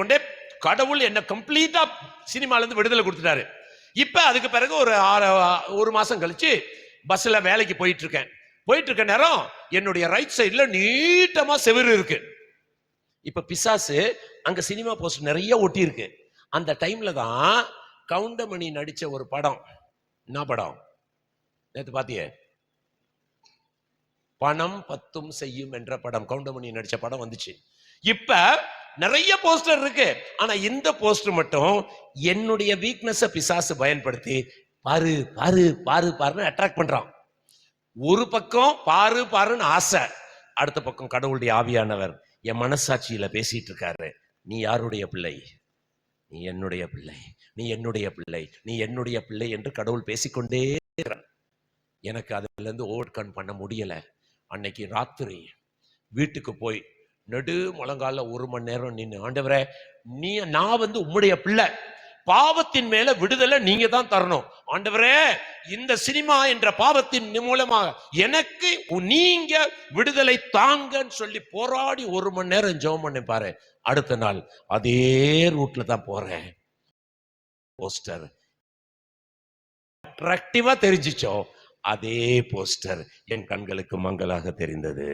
கொண்டே கடவுள் என்ன கம்ப்ளீட்டா சினிமால இருந்து விடுதலை கொடுத்துட்டாரு. இப்ப அதுக்கு பிறகு ஒரு மாசம் கழிச்சு பஸ்ல வேலைக்கு போயிட்டு இருக்க நேரம் என்னுடைய ரைட் சைடுல நீட்டமா செவுரு இருக்கு. இப்ப பிசாசு அங்க சினிமா போஸ்ட் நிறைய ஒட்டி இருக்கு. அந்த டைம்ல தான் கவுண்டமணி நடிச்ச ஒரு படம். என்ன படம்? நேத்து பாத்தியே, பணம் பத்தும் செய்யும் என்ற படம், கவுண்டமணி நடிச்ச படம் வந்துச்சு. இப்ப நிறைய போஸ்டர் இருக்கு. ஆனா இந்த போஸ்டர் மட்டும் என்னுடைய வீக்னஸ் பிசாசு பயன்படுத்தி பாரு பாரு பாரு பாருன்னு அட்ராக்ட் பண்றான். ஒரு பக்கம் பாரு பாருன்னு ஆசை, அடுத்த பக்கம் கடவுளுடைய ஆவியானவர் என் மனசாட்சியில பேசிட்டு இருக்காரு. நீ யாருடைய பிள்ளை? நீ என்னுடைய பிள்ளை, நீ என்னுடைய பிள்ளை, நீ என்னுடைய பிள்ளை என்று கடவுள் பேசிக்கொண்டே இருக்கிறான். எனக்கு அதுல இருந்து ஓவர் கம் பண்ண முடியல. அன்னைக்கு ராத்திரி வீட்டுக்கு போய் நெடு முழங்கால 1 மணி நேரம் நின்று, ஆண்டவரே நான் உம்முடைய பிள்ளை, பாவத்தின் மேல விடுதலை நீங்க தான் தரணும். ஆண்டவரே இந்த சினிமா என்ற பாவத்தின் மூலமாக எனக்கு நீங்க விடுதலை தாங்கன்னு சொல்லி போராடி 1 மணி நேரம் ஜெபம் பண்ணி பாரு. அடுத்த நாள் அதே ரூட்ல தான் போறேன். போஸ்டர் அட்ராக்டிவா தெரிஞ்சிச்சோ, அதே போஸ்டர் என் கண்களுக்கு மங்கலாக தெரிந்தது.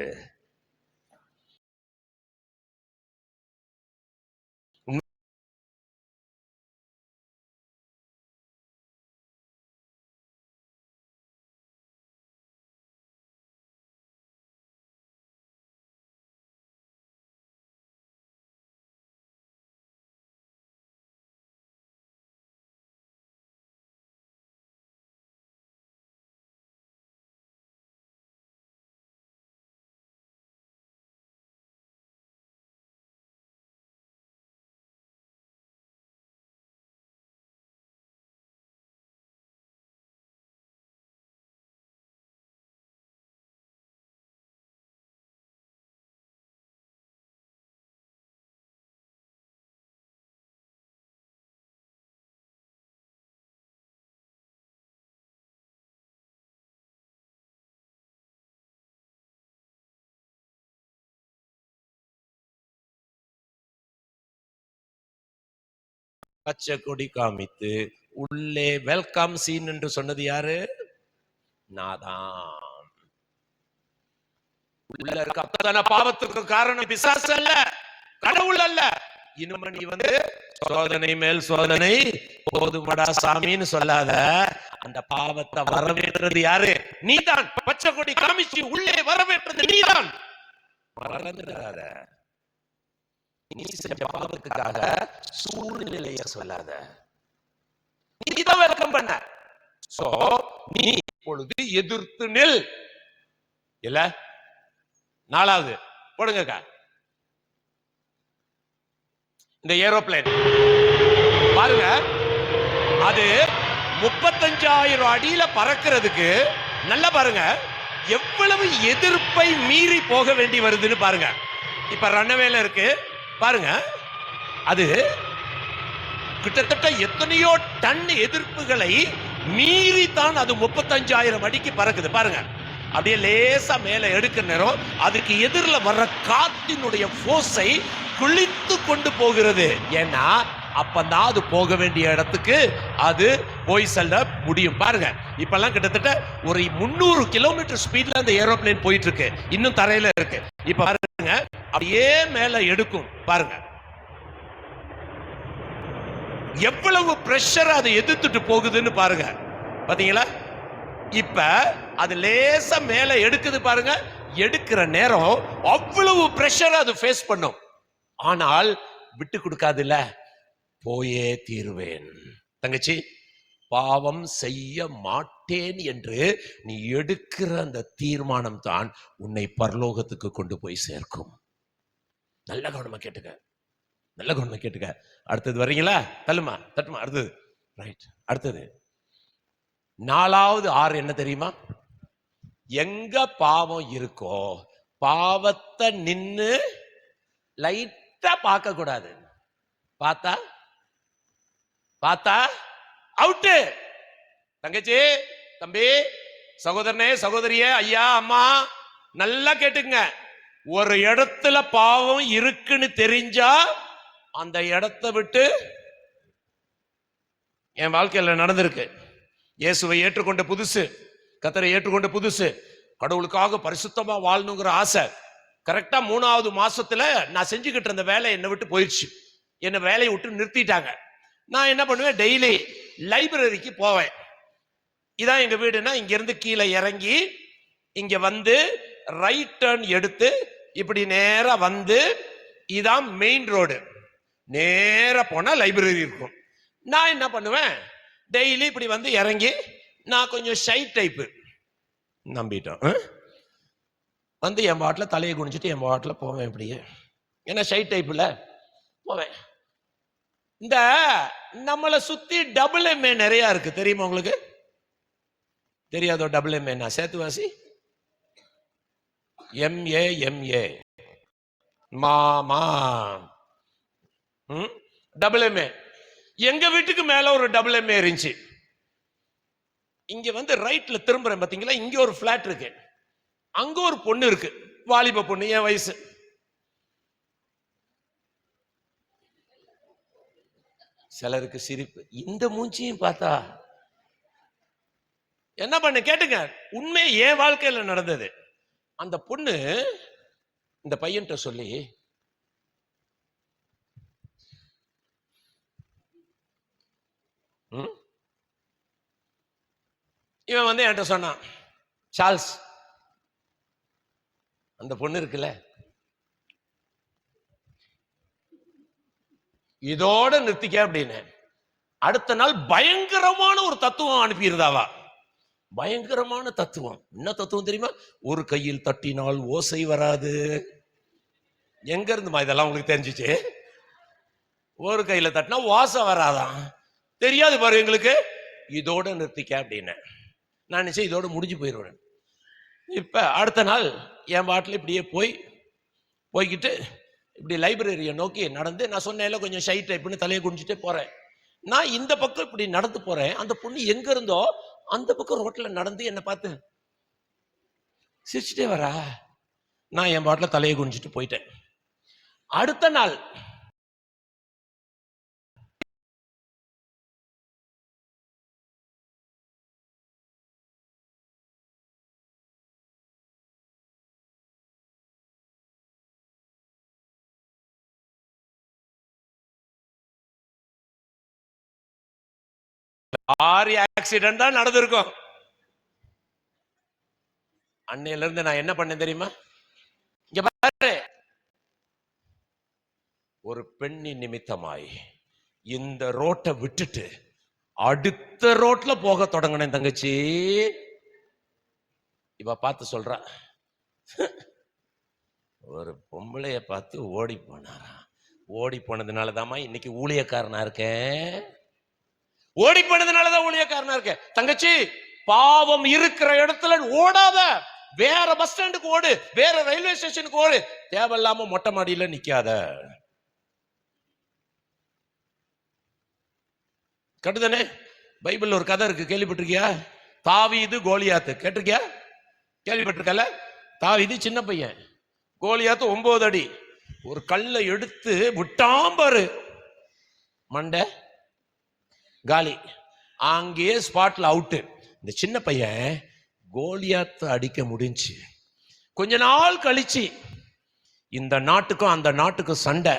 பச்சை கொடி காமித்து உள்ளே வெல்கம் சீன் என்று சொன்னது யாரு? நாதான். உள்ள இருக்க அத்தனை பாவத்துக்கு காரணம் பிசாசு அல்ல, கடவுள் அல்ல. இனிமே நீ சோதனை மேல் சோதனை போதுமடா சாமின்னு சொல்லாத. அந்த பாவத்தை வரவேற்றது யாரு? நீதான். பச்சை கொடி காமிச்சு உள்ளே வரவேற்றது நீதான். மறந்துடாத. நீ செஞ்ச பாவத்துக்காக சூழ்நிலைய சொல்லாத. நீதான் வெல்கம் பண்ண. சோ நீ இப்பொழுது எதிர்த்து நில். இல்ல 4வது போடுங்க. இந்த ஏரோப்ளேன் பாருங்க, அது 35,000 அடியில பறக்கிறதுக்கு நல்லா பாருங்க எவ்வளவு எதிர்ப்பை மீறி போக வேண்டி வருதுன்னு பாருங்க. இப்ப ரன்வேல இருக்கு பாருங்க, அது கிட்டத்தட்ட எத்தனையோ டன் எதிர்ப்புகளை மீறி தான் அது 35,000 அடிக்கு பறக்குது பாருங்க. அப்படியே லேசா மேல எடுக்கிற நேரம் அதுக்கு எதிரில் வர்ற காத்தினுடைய போர்ஸை குளித்து கொண்டு போகிறது. ஏன்னா அப்பதான் அது போக வேண்டிய இடத்துக்கு அது போய் செல்ல முடியும். பாருங்க இப்பெல்லாம் கிட்டத்தட்ட ஒரு 300 கிலோமீட்டர் ஸ்பீட்ல அந்த ஏரோப்ளேன் போயிட்டு இருக்கு, இன்னும் தரையில இருக்கு. இப்ப பாருங்க அப்படியே மேல எடுக்கும் பாருங்க, எவ்வளவு பிரஷர் அதை எதிர்த்துட்டு போகுதுன்னு பாருங்க. பாத்தீங்களா? இப்ப அது லேசா மேல எடுக்குது பாருங்க. எடுக்கிற நேரம் அவ்வளவு பிரஷர் அது ஃபேஸ் பண்ணும். ஆனால் விட்டு கொடுக்காதுல்ல, போயே தீருவேன். தங்கச்சி, பாவம் செய்ய மாட்டேன் என்று நீ எடுக்கிற அந்த தீர்மானம் தான் உன்னை பரலோகத்துக்கு கொண்டு போய் சேர்க்கும். நல்ல கவனமா கேட்டுக்க, நல்ல கவனமா கேட்டுக்க. அடுத்தது வரீங்களா? தள்ளுமா தட்டுமா. அடுத்தது ரைட். அடுத்தது 4வது R என்ன தெரியுமா? எங்க பாவம் இருக்கோ பாவத்தை நின்னு லைட்டா பார்க்க கூடாது. பார்த்தா அவுட்டு. தங்கச்சி, தம்பி, சகோதரனே, சகோதரியே, ஐயா, அம்மா, நல்லா கேட்டுங்க. ஒரு இடத்துல பாவம் இருக்குன்னு தெரிஞ்சா அந்த இடத்தை விட்டு என் வாழ்க்கையில நடந்திருக்கு. இயேசுவை ஏற்றுக்கொண்ட புதுசு, கர்த்தரை ஏற்றுக்கொண்ட புதுசு, கடவுளுக்காக பரிசுத்தமா வாழணுங்கிற ஆசை. கரெக்டா 3வது மாசத்துல நான் செஞ்சுக்கிட்டு இருந்த வேலை என்னை விட்டு போயிடுச்சு. என்ன வேலையை விட்டு நிறுத்திட்டாங்க. நான் என்ன பண்ணுவேன், டெய்லி லைப்ரரிக்கு போவேன். இதான் எங்க வீடுனா, இங்க இருந்து கீழே இறங்கி இங்க வந்து ரைட் டர்ன் எடுத்து இப்படி நேரா வந்து, இதான் மெயின் ரோடு, நேரா போனா லைப்ரரி இருக்கும். நான் என்ன பண்ணுவேன், டெய்லி இப்படி வந்து இறங்கி, நான் கொஞ்சம் ஷை டைப்பு, நம்பிட்டோம், வந்து என் பாட்டில் தலையை குனிஞ்சிட்டு என் பாட்டில் போவேன் இப்படியே. ஏன்னா ஷை டைப்ல போவேன். இந்த நம்மளை சுத்தி டபுள் எம்ஏ நிறைய இருக்கு, தெரியுமா உங்களுக்கு? தெரியாதோ டபுள் எம்ஏ? நான் சேத்துவாசி MA மாமா, டபுள் எம்ஏ. எங்க வீட்டுக்கு மேல ஒரு டபுள் எம்ஏ இருந்துச்சு. இங்க வந்து ரைட்ல திரும்புறேன் பாத்தீங்களா, இங்க ஒரு பிளாட் இருக்கு, அங்க ஒரு பொண்ணு இருக்கு, வாலிப பொண்ணு, என் வயசு. சிலருக்கு சிரிப்பு, இந்த மூஞ்சியும் பார்த்தா என்ன பண்ண கேட்டுங்க. உண்மை என் வாழ்க்கையில நடந்தது. அந்த பொண்ணு இந்த பையன்கிட்ட சொல்லி, இவன் வந்து என்கிட்ட சொன்னான், சார்ல்ஸ், அந்த பொண்ணு இருக்குல்ல, இதோட நிறுத்திக்க அப்படின்னு. அடுத்த நாள் பயங்கரமான ஒரு தத்துவம் அனுப்பியிருந்தாவா. பயங்கரமான தத்துவம். என்ன தத்துவம் தெரியுமா? ஒரு கையில் தட்டினால் ஓசை வராது. எங்க இருந்துமா இதெல்லாம் உங்களுக்கு தெரிஞ்சிச்சு? ஒரு கையில தட்டினா ஓசை வராதான். தெரியாது பாரு எங்களுக்கு. இதோட நிறுத்திக்க அப்படின்னு. நான் நினைச்சேன் இதோட முடிஞ்சு போயிடுவேன். இப்ப அடுத்த நாள் என் பாட்டில் இப்படியே போய்கிட்டு இப்படி லைப்ரரியை நோக்கி நடந்து, நான் சொன்னேன்ல கொஞ்சம் ஷை டைப்னு தலையை குடிஞ்சிட்டே போறேன். நான் இந்த பக்கம் இப்படி நடந்து போறேன். அந்த பொண்ணு எங்க இருந்தோ அந்த பக்கம் ரோட்ல நடந்து என்னை பார்த்து சிரிச்சுட்டே வரா. நான் என் பாட்டில் தலையை குனிஞ்சிட்டு போயிட்டேன். அடுத்த நாள் லாரி ஆக்சிடென்ட் தான் நடந்திருக்கும். அன்னையில இருந்து நான் என்ன பண்ணேன் தெரியுமா? இங்க பாரு, ஒரு பெண்ணின் நிமித்தமாய் இந்த ரோட்டை விட்டுட்டு அடுத்த ரோட்ல போக தொடங்கினேன் தங்கச்சி. இவ பார்த்து சொல்றா, ஒரு பொம்பளைய பார்த்து ஓடி போனாரா. ஓடி போனதுனாலதாம்மா இன்னைக்கு ஊழியக்காரனா இருக்கேன். ஓடி போனதுனாலதான் ஊழியக்காரனா இருக்கேன். தங்கச்சி, பாவம் இருக்கிற இடத்துல ஓடாத, வேற பஸ் ஸ்டாண்டுக்கு ஓடு, வேற ரயில்வே ஸ்டேஷனுக்கு ஓடு, தேவையில்லாம மொட்டை மாடியில நிக்காத. கட்டுதானே? பைபிள் ஒரு கதை இருக்கு, கேள்விப்பட்டிருக்கியா? தாவீது கோலியாத்து, கேட்டிருக்கியா? கேள்விப்பட்டிருக்கல? தாவீது சின்ன பையன், கோலியாத்து 9 அடி. ஒரு கல்லை எடுத்து விட்டாம்பாரு, மண்டை காலி, அங்கேயே ஸ்பாட்ல அவுட்டு. இந்த சின்ன பையன் கோலியாத்து அடிக்க முடிஞ்சு. கொஞ்ச நாள் கழிச்சு இந்த நாட்டுக்கும் அந்த நாட்டுக்கும் சண்டை.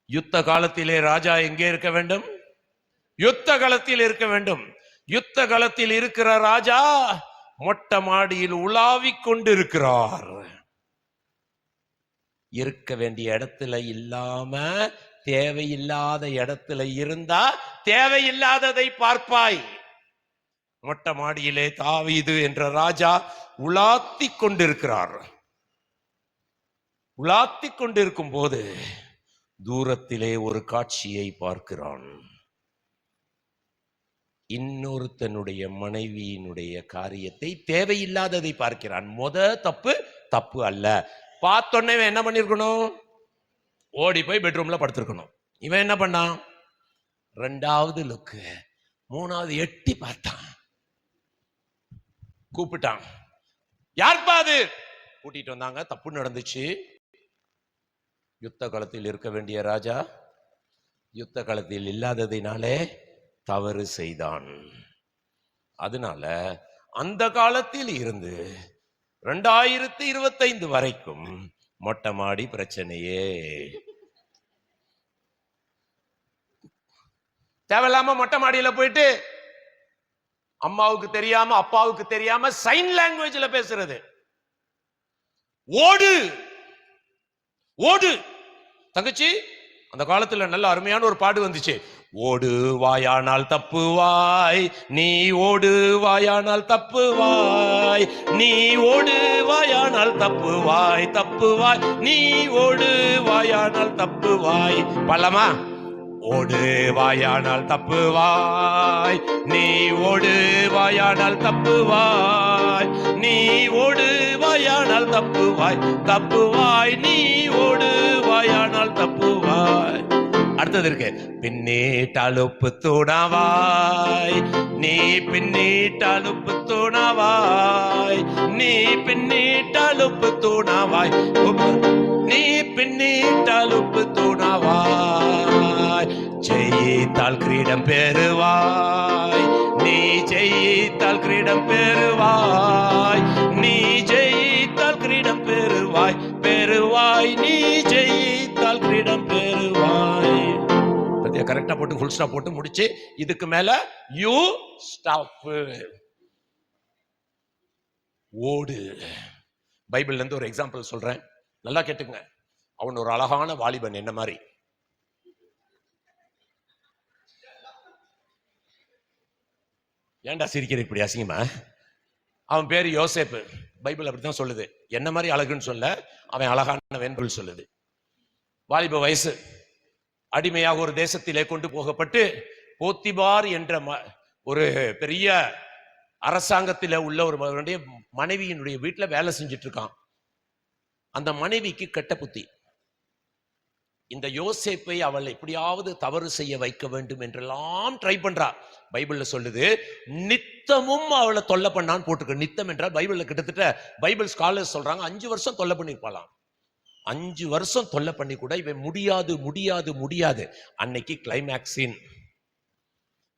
யுத்த காலத்திலே ராஜா எங்கே இருக்க வேண்டும்? யுத்த களத்தில் இருக்க வேண்டும். யுத்த களத்தில் இருக்கிற ராஜா மொட்டை மாடியில் உலாவிக் கொண்டு இருக்கிறார். இருக்க வேண்டிய இடத்துல இல்லாம தேவையில்லாத இடத்துல இருந்தா தேவையில்லாததை பார்ப்பாய். மொட்டை மாடியிலே தாவீது என்ற ராஜா உலாத்திக் கொண்டிருக்கிறார். உலாத்திக் கொண்டிருக்கும் போது தூரத்திலே ஒரு காட்சியை பார்க்கிறான். இன்னொருத்தனுடைய மனைவியினுடைய காரியத்தை, தேவையில்லாததை பார்க்கிறான். தப்பு அல்ல. பார்த்தோன்னே என்ன பண்ணிருக்கணும்? ஓடி போய் பெட்ரூம்ல படுத்திருக்கணும். இவன் என்ன பண்ணான்? 2வது லுக்கு, 3வது எட்டி பார்த்தான், கூப்பிட்டான். யார்ப்பா அது? கூட்டிட்டு வந்தாங்க, தப்பு நடந்துச்சு. யுத்த களத்தில் இருக்க வேண்டிய ராஜா யுத்த களத்தில் இல்லாததினாலே தவறு செய்தான். அதனால அந்த காலத்தில் இருந்து 2025 வரைக்கும் மொட்டை மாடி பிரச்சனையே. தேவையில்லாம மொட்டை மாடியில போயிட்டு அம்மாவுக்கு தெரியாம அப்பாவுக்கு தெரியாம சைன் லாங்குவேஜ்ல பேசுறது. ஓடு ஓடு. தங்கச்சி, அந்த காலத்துல நல்ல அருமையான ஒரு பாடு வந்துச்சு. ஓடு வாயானால் தப்புவாய், நீ ஓடு வாயானால் தப்புவாய், நீ ஓடு வாயானால் தப்புவாய், தப்புவாய், நீ ஓடு வாயானால் தப்புவாய். பல்லமா, ஓடு வாயானால் தப்புவாய், நீ ஓடு வாயானால் தப்புவாய், நீ ஓடு வாயானால் தப்புவாய், தப்புவாய், நீ ஓடு வாயானால் தப்புவாய். அடுத்தது இருக்கு. பின்னீட்டலுப்பு தூணவாய், நீ பின்னீட்டலுப்பு தூணவாய், நீ பின்னீட்டலுப்பு தூணவாய், நீ பின்னீட்டலுப்பு தூணவாய். ஜெயித்தால் கிரீடம் பெறுவாய், நீ ஜெயித்தால் கிரீடம் பெறுவாய், நீ ஜெயித்தால் கிரீடம் பெறுவாய், பெறுவாய், நீ ஜெயித்தால் கிரீடம் பெறுவாய். கரெக்டா போட்டு ஃபுல் ஸ்டாப் போட்டு முடிச்சு இதுக்கு மேல யூ ஸ்டாப். ஓடு. பைபிள்ல இருந்து ஒரு எக்ஸாம்பிள் சொல்றேன், நல்லா கேட்டுங்க. அவன் ஒரு அழகான வாலிபன், என்ன மாதிரி. ஏன்டா சிரிக்கிற இப்படி அசிங்கமா? அவன் பேரு யோசேப்பு. பைபிள் அப்படித்தான் சொல்லுது. என்ன மாதிரி அழகுன்னு சொல்ல, அவன் அழகானவன் சொல்லுது. வாலிப வயசு. அடிமையாக ஒரு தேசத்திலே கொண்டு போகப்பட்டு போத்திபார் என்ற ஒரு பெரிய அரசாங்கத்தில் உள்ள ஒரு மனைவியினுடைய வீட்டுல வேலை செஞ்சுட்டு இருக்கான். அந்த மனைவிக்கு கெட்ட புத்தி. இந்த யோசேப்பை அவள் எப்படியாவது தவறு செய்ய வைக்க வேண்டும் என்றெல்லாம் ட்ரை பண்றா. பைபிள்ல சொல்லுது, நித்தமும் அவளை தொல்லை பண்ணான்னு போட்டுக்க. நித்தம் என்றால் பைபிள்ல கிட்டத்தட்ட பைபிள் ஸ்காலர்ஸ் சொல்றாங்க 5 வருஷம் தொல்லை பண்ணிருப்பாளாம். 5 வருஷம் தொல்லை பண்ணி கூட இவன் முடியாது முடியாது முடியாது. அன்னைக்கு கிளைமேக்ஸ் சீன்.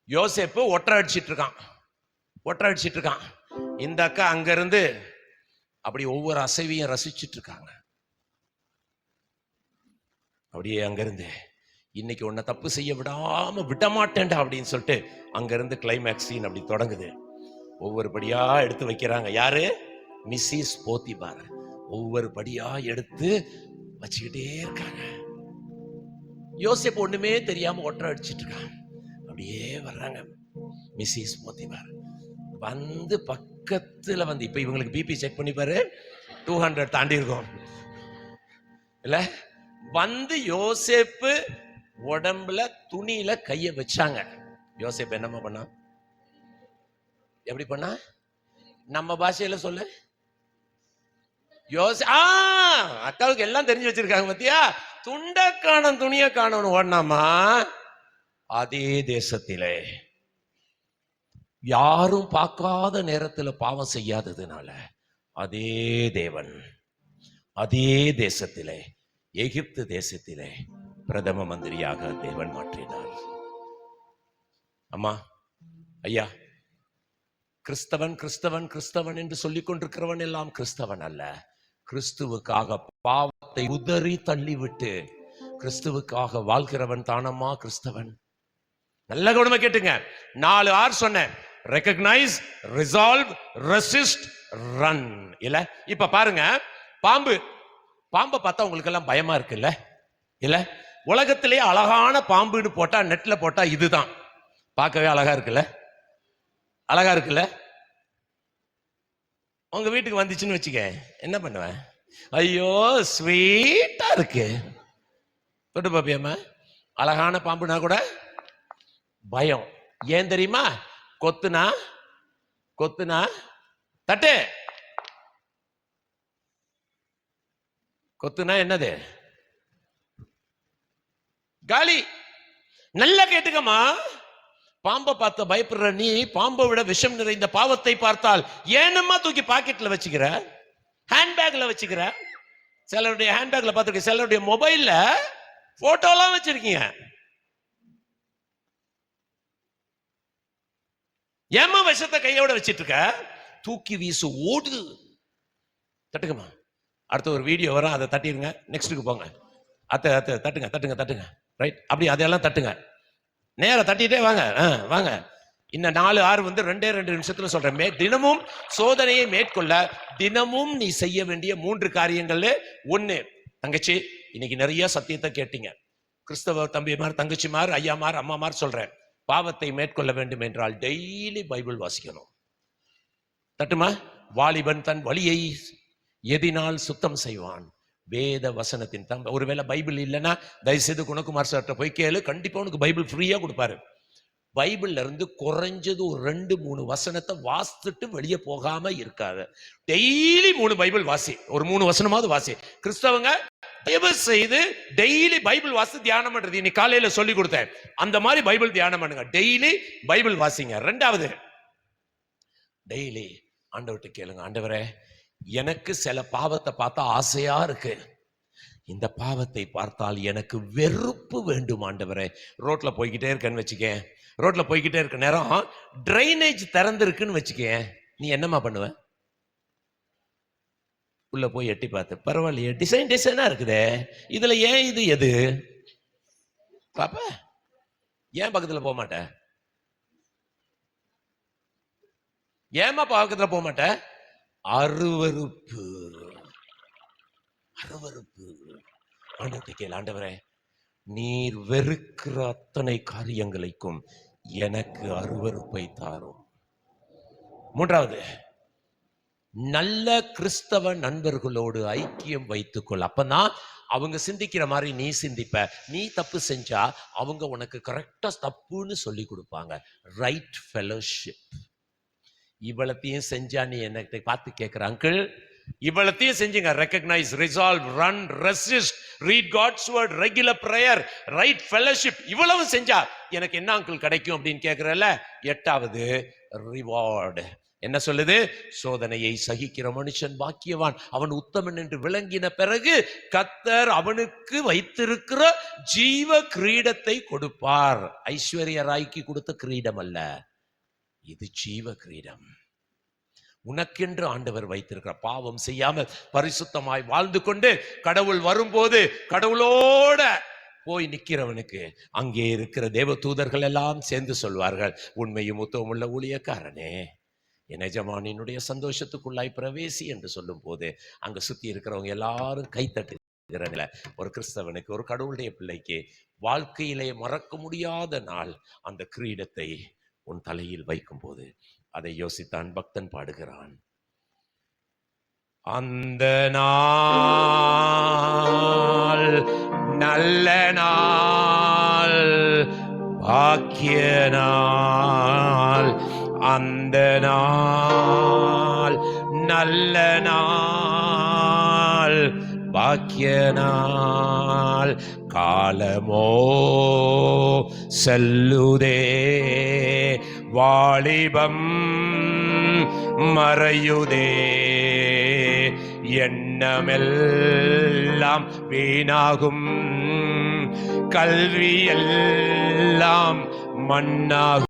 யோசேப்பு ஒற்றை அடிச்சிட்டு இருக்கான். இந்த அக்கா அங்க இருந்து அப்படி ஒவ்வொரு அசைவையும் ரசிச்சுட்டு இருக்காங்க. அப்படியே அங்கிருந்து, இன்னைக்கு உன்னை தப்பு செய்ய விட மாட்டேன்டா அப்படின்னு சொல்லிட்டு அங்கிருந்து கிளைமேக்ஸ் சீன் அப்படி தொடங்குது. ஒவ்வொரு படியா எடுத்து வைக்கிறாங்க. யாரு? மிஸ்ஸஸ் போத்திபார். ஒவ்வொரு படியா எடுத்து வச்சுக்கிட்டே இருக்காங்க. யோசேப்பு ஒண்ணுமே தெரியாம ஒற்றை அடிச்சிட்டு இருக்கான். அப்படியே வர்றாங்க மிஸ்ஸஸ் போத்திபார். வந்து பக்கத்துல வந்து, இப்ப இவங்களுக்கு பிபி செக் பண்ணி பாரு, 200 தாண்டி இருக்கும் இல்ல. வந்து யோசேப்பு உடம்புல துணியில கைய வச்சாங்க. யோசேப்பு என்னமா பண்ணா? எப்படி பண்ணா? நம்ம பாஷையில சொல்லு. அக்காவுக்கு எல்லாம் தெரிஞ்சு வச்சிருக்காங்க பத்தியா? துண்ட காணும் துணிய காணும் ஓடனாமா. அதே தேசத்திலே யாரும் பார்க்காத நேரத்துல பாவம் செய்யாததுனால அதே தேவன் அதே தேசத்திலே, எகிப்து தேசத்திலே பிரதம மந்திரியாக தேவன் மாற்றினார். அம்மா, ஐயா, கிறிஸ்தவன் கிறிஸ்தவன் கிறிஸ்தவன் என்று சொல்லிக் கொண்டிருக்கிறவன் எல்லாம் கிறிஸ்தவன் அல்ல. கிறிஸ்துவுக்காக பாவத்தை உதறி தள்ளிவிட்டு கிறிஸ்துவுக்காக வாழ்கிறவன் தானம்மா கிறிஸ்தவன். நல்ல கவனமா கேட்டுங்க. 4 R சொன்னேன். Recognise, resolve, resist, run. இல்ல இப்ப பாருங்க, பாம்பை பார்த்தா உங்களுக்கு எல்லாம் பயமா இருக்குல்ல? இல்ல, உலகத்திலேயே அழகான பாம்புன்னு போட்டா, நெட்ல போட்டா இதுதான். பார்க்கவே அழகா இருக்குல்ல? அழகா இருக்குல்ல? உங்க வீட்டுக்கு வந்துச்சுன்னு வச்சுக்க, என்ன பண்ணுவேன்? ஐயோ ஸ்வீட்டா இருக்கு, தொட்டு பாப்பியம்மா. அழகான பாம்புனா கூட பயம். ஏன் தெரியுமா? கொத்துனா தட்டு. கொத்துனா என்னது? காலி. நல்லா கேட்டுக்கமா. பாம்பை பார்த்த பயப்படுற நீ, பாம்பை விட விஷம் நிறைந்த பாவத்தை பார்த்தால் ஏனம்மா தூக்கி பாக்கெட்ல வச்சுக்கிற, ஹேண்ட்பேக்ல வச்சுக்கிற, சிலருடைய ஹேண்ட்பேக்ல பார்த்துருக்கீங்க, சிலருடைய மொபைல்ல போட்டோலாம் வச்சிருக்கீங்க. ஏமா விஷத்தை கையோட வச்சிட்டு இருக்க? தூக்கி வீசு, ஓடு. தட்டுங்கம்மா. அடுத்த ஒரு வீடியோ வரும், அதை தட்டிடுங்க. நெக்ஸ்ட்டுக்கு போங்க. அத்தை அத்தை தட்டுங்க தட்டுங்க தட்டுங்க. ரைட், அப்படி அதையெல்லாம் தட்டுங்க. நேரம் தட்டிட்டே வாங்க. வாங்க. இன்னும் 4-6 வந்து 2 நிமிஷத்துல சொல்றேன். தினமும் சோதனையை மேற்கொள்ள தினமும் நீ செய்ய வேண்டிய 3 காரியங்கள். 1, தங்கச்சி, இன்னைக்கு நிறைய சத்தியத்தை கேட்டீங்க. கிறிஸ்தவ தம்பிமார், தங்கச்சிமார், ஐயாமார், அம்மாமார் சொல்றேன், பாவத்தை மேற்கொள்ள வேண்டும் என்றால் டெய்லி பைபிள் வாசிக்கணும். தட்டுமா. வாலிபன் தன் வழியை எதினால் சுத்தம் செய்வான்? வேத வசனத்தின் தம். ஒருவேளை பைபிள் இல்லைன்னா தயவுசெய்து குணகுமார் சார்ட்ட போய் கேளு, கண்டிப்பா உனக்கு பைபிள் ஃப்ரீயா கொடுப்பாரு. பைபிள்ல இருந்து குறைஞ்சது ஒரு 2-3 வசனத்தை வாசித்துட்டு வெளியே போகாம இருக்காது. டெய்லி 3 பைபிள் வாசி, ஒரு 3 வசனமாவது வாசி. கிறிஸ்தவங்க தயவு செய்து டெய்லி பைபிள் வாசி தியானம் பண்றது இன்னைக்கு காலையில சொல்லி கொடுத்தேன். அந்த மாதிரி பைபிள் தியானம் பண்ணுங்க, டெய்லி பைபிள் வாசிங்க. 2வது, டெய்லி ஆண்டவர்கிட்ட கேளுங்க, ஆண்டவரே எனக்கு சில பாவத்தை பார்த்தா ஆசையா இருக்கு, இந்த பாவத்தை பார்த்தால் எனக்கு வெறுப்பு வேண்டும் ஆண்டவரே. ரோட்ல போய்கிட்டே இருக்கேன்னு வச்சுக்கேன், ரோட்ல போய்கிட்டே இருக்க நேரம் டிரைனேஜ் திறந்திருக்குன்னு வச்சுக்கேன், நீ என்னமா பண்ணுவ? உள்ள போய் எட்டி பார்த்து, பரவாயில்லையே டிசைனா இருக்குதே, இதுல ஏன் இது எது பாப்பா? ஏன் பக்கத்துல போக மாட்ட? ஏமா பக்கத்துல போக மாட்ட? அருவருப்பு. அருவருப்பு. ஆண்டவர்கிட்ட கேளு, ஆண்டவரே நீர் வெறுக்கிற அத்தனை காரியங்களுக்கும் எனக்கு அருவருப்பை தாரும். 3வது, நல்ல கிறிஸ்தவ நண்பர்களோடு ஐக்கியம் வைத்துக்கொள். அப்பதான் அவங்க சிந்திக்கிற மாதிரி நீ சிந்திப்ப. நீ தப்பு செஞ்சா அவங்க உனக்கு கரெக்டா தப்புன்னு சொல்லி கொடுப்பாங்க. Right fellowship. இவ்வளத்தையும் செஞ்சா நீ என்னை பார்த்து கேட்கிற, அங்கிள் இவ்வளத்தையும் செஞ்சுங்க, recognise, resolve, run, resist, read God's word, regular prayer, right fellowship, இவ்வளவு செஞ்சா எனக்கு என்ன அங்கிள் கிடைக்கும் அப்படின்னு கேட்கிறல்ல. 8வது, ரிவார்டு. என்ன சொல்லுது? சோதனையை சகிக்கிற மனுஷன் பாக்கியவான், அவன் உத்தமன் என்று விளங்கின பிறகு கர்த்தர் அவனுக்கு வைத்திருக்கிற ஜீவ கிரீடத்தை கொடுப்பார். ஐஸ்வர்ய ராய்க்கு கொடுத்த கிரீடம் அல்ல, இது ஜீவ கிரீடம். உனக்கென்று ஆண்டவர் வைத்திருக்கிற, பாவம் செய்யாமல் பரிசுத்தமாய் வாழ்ந்து கொண்டு கடவுள் வரும்போது கடவுளோட போய் நிக்கிறவனுக்கு அங்கே இருக்கிற தேவ தூதர்கள் எல்லாம் சேர்ந்து சொல்வார்கள், உண்மையும் உத்தமுள்ள ஊழியக்காரனே, என் எஜமானினுடைய சந்தோஷத்துக்குள்ளாய் பிரவேசி என்று சொல்லும் போது அங்க சுத்தி இருக்கிறவங்க எல்லாரும் கைத்தட்டுகிறதுல ஒரு கிறிஸ்தவனுக்கு, ஒரு கடவுளுடைய பிள்ளைக்கு வாழ்க்கையிலே மறக்க முடியாத நாள் அந்த கிரீடத்தை உன் தலையில் வைக்கும் போது அதை யோசித்தான் பக்தன் பாடுகிறான். அந்த நாள் நல்ல நாள், பாக்கிய நாள், அந்த நாள் நல்ல நாள், பாக்கிய நாள். காலமோ செல்லுதே, வாலிபம் மறையுதே, எண்ணமெல்லாம் வீணாகும், கல்வி எல்லாம் மண்ணாகும்.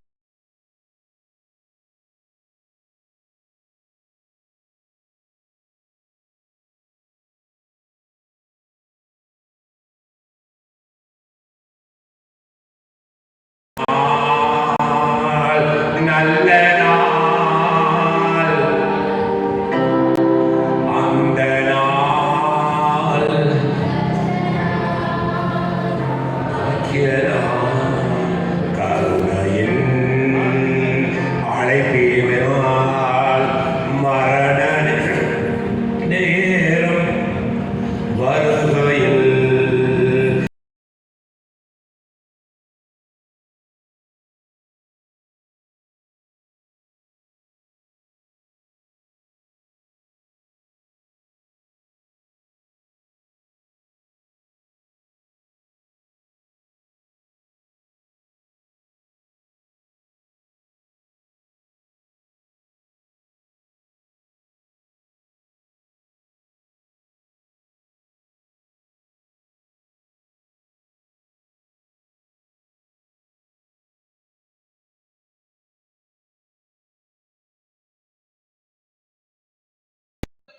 நல்ல நாள், அந்த நாள் கருணையின் அழைப்பினால் மரண நேரம் வருகையில்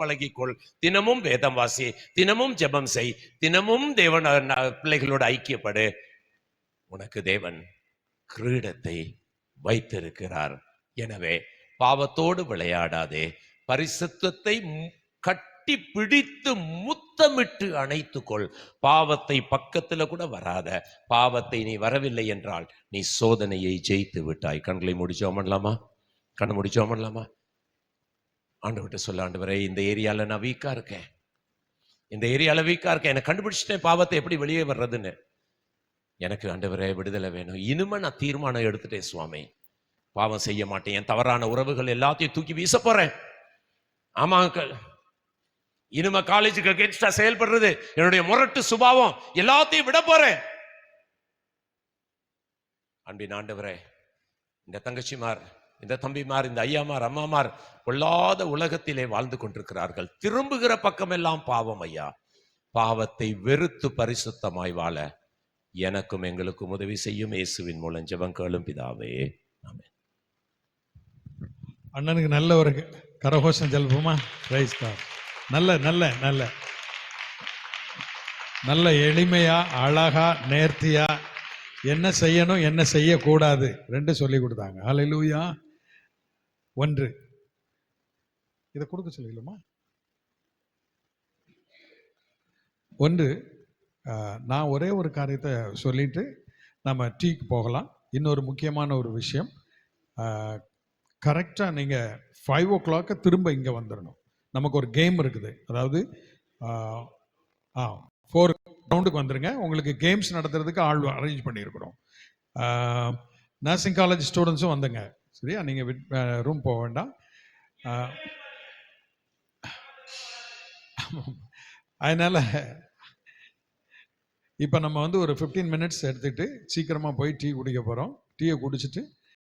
பழகிக்கொள், தினமும் வேதம் வாசி, தினமும் ஜெபம் செய், தினமும் தேவன் பிள்ளைகளோடு ஐக்கியப்படு. உனக்கு தேவன் கிரீடத்தை வைத்திருக்கிறார். எனவே பாவத்தோடு விளையாடாதே, பரிசுத்தத்தை கட்டி பிடித்து முத்தமிட்டு அணைத்துக்கொள். பாவத்தை பக்கத்துல கூட வராத. பாவத்தை நீ வரவில்லை என்றால் நீ சோதனையை ஜெயித்து விட்டாய். கண்களை முடிச்சோம் பண்ணலாமா? கண்ணை முடிச்சோம் பண்ணலாமா? ஆண்டவர்கிட்ட சொல்ல, ஆண்டவரே இந்த ஏரியால நான் வீக்கா இருக்கேன், இந்த ஏரியால வீக்கா இருக்கேன், எனக்கு கண்டுபிடிச்சிட்டேன் பாவத்தை எப்படி வெளியே வர்றதுன்னு. எனக்கு ஆண்டவரே விடுதலை வேணும். இனிமே நான் தீர்மானம் எடுத்துட்டேன் சுவாமி, பாவம் செய்ய மாட்டேன், என் தவறான உறவுகள் எல்லாத்தையும் தூக்கி வீச போறேன். ஆமா அங்கிள், இனிமே காலேஜுக்கு அகேன்ஸ்டா செயல்படுறது, என்னுடைய முரட்டு சுபாவம் எல்லாத்தையும் விட போறேன். அன்பின் ஆண்டவரே, இந்த தங்கச்சிமார், இந்த தம்பிமார், இந்த ஐயாமார், அம்மாமார் பொல்லாத உலகத்திலே வாழ்ந்து கொண்டிருக்கிறார்கள். திரும்புகிற பக்கமெல்லாம் பாவம் ஐயா. பாவத்தை வெறுத்து பரிசுத்தமாய் வாழ எனக்கும் எங்களுக்கும் உதவி செய்யும் இயேசுவின் மூலம் ஜெபம் கேளும் பிதாவே, ஆமென். அண்ணனுக்கு நல்ல ஒரு கரகோஷம் செல்வமா? Price God. நல்ல நல்ல நல்ல நல்ல எளிமையா, அழகா, நேர்த்தியா என்ன செய்யணும் என்ன செய்யக்கூடாது ரெண்டு சொல்லி கொடுத்தாங்க. ஹல்லேலூயா. ஒன்று, இதை கொடுக்க சொல்லிக்கலாமா? ஒன்று, நான் ஒரே ஒரு காரியத்தை சொல்லிட்டு நம்ம டீக்கு போகலாம். இன்னொரு முக்கியமான ஒரு விஷயம், கரெக்டாக நீங்கள் 5 o'clock திரும்ப இங்கே வந்துடணும். நமக்கு ஒரு கேம் இருக்குது. அதாவது 4 ரவுண்டுக்கு வந்துடுங்க. உங்களுக்கு கேம்ஸ் நடத்துறதுக்கு ஆள் அரேஞ்ச் பண்ணியிருக்கிறோம். நர்சிங் காலேஜ் ஸ்டூடெண்ட்ஸும் வந்துங்க. சரியா? நீங்கள் ரூம் போக வேண்டாம். அதனால் இப்போ நம்ம வந்து ஒரு 15 minutes எடுத்துகிட்டு சீக்கிரமாக போய் டீ குடிக்க போகிறோம். டீயை குடிச்சிட்டு